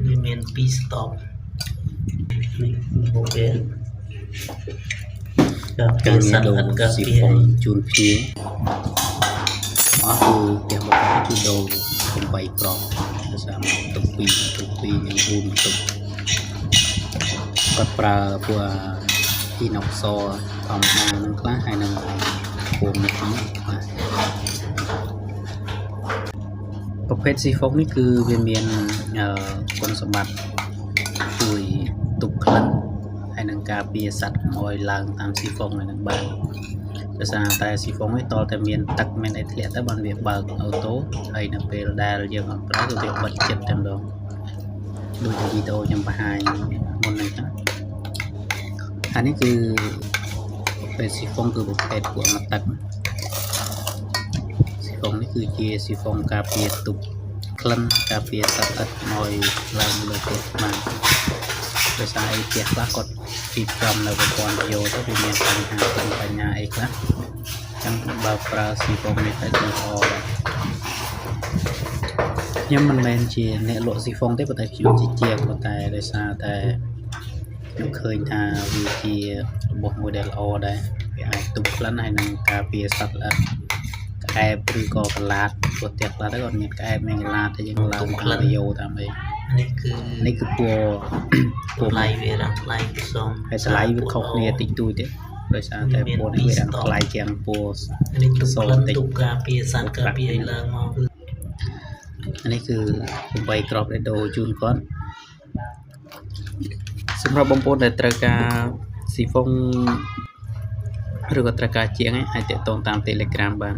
វាមាន2 stop នេះមកវាការសាត់អត់កាពីជូនភ្ញៀវអស់គឺទាំងមកគឺដូរ8ប្រងដោយសារទុក2និង4ទុកគាត់ប្រើពួកអ៊ីណុកសធម្មតានឹងខ្លះហើយនឹងពណ៌នេះបាទប្រភេទស៊ីហ្វុកនេះគឺវាមានគុណសម្បត្តិជួយទប់ក្លិនហើយនឹងការពារសត្វកុំឲ្យឡើងតាមស៊ីហ្វុកនឹងបានដោយសារតែស៊ីហ្វុកនេះតតែមានទឹកមានអីធ្លាក់ទៅបានវាបើកអូតូហើយនៅពេលដែលយើងអត់ប្រើគឺវាបិទចិត្តតែម្ដងដូចវីដេអូខ្ញុំបង្ហាញមុនហ្នឹងចឹងអានេះគឺប្រភេទស៊ីហ្វុកគឺប្រភេទពួកមកទឹកស៊ីហ្វុកនេះគឺជាស៊ីហ្វុកការពារទប់ក្លិនការពារសត្វទឹកឲ្យឡើងលើផ្ទះបានដោយសារអីផ្ទះខ្លះគាត់ពីចំនៅប្រព័ន្ធយោទៅវាមានបញ្ហាអីខ្លះចឹងបើប្រើស៊ីហ្វុកនេះទៅគឺល្អដែរខ្ញុំមិនមែនជាអ្នកលក់ស៊ីហ្វុកទេប៉ុន្តែខ្ញុំជាប៉ុន្តែដោយសារតែខ្ញុំឃើញថាវាជារបស់មួយដែលល្អដែរវាអាចទប់ក្លិនហើយនឹងការពារសត្វល្អិតក្អែបឬក៏កលាតព្រោះផ្ទះខ្លះទៅគាត់មានក្អែបមានកលាតតែយើងឡើងក្លិនយោតាមអីនេះគឺពណ៌ឡៃវារ៉ាំថ្លៃផ្សំហើយថ្លៃវាខុសគ្នាតិចតួចទេដោយសារតែពណ៌នេះវារ៉ាំថ្លៃជាងពណ៌នេះគឺផ្លិនទុកការពារសត្វការពារឲ្យឡើងមកនេះគឺ8ក្របដែលដូរជូនគាត់សម្រាប់បងប្អូនដែលត្រូវការស៊ីហ្វុងឬក៏ត្រូវការជាងអាចទាក់ទងតាម Telegram បាន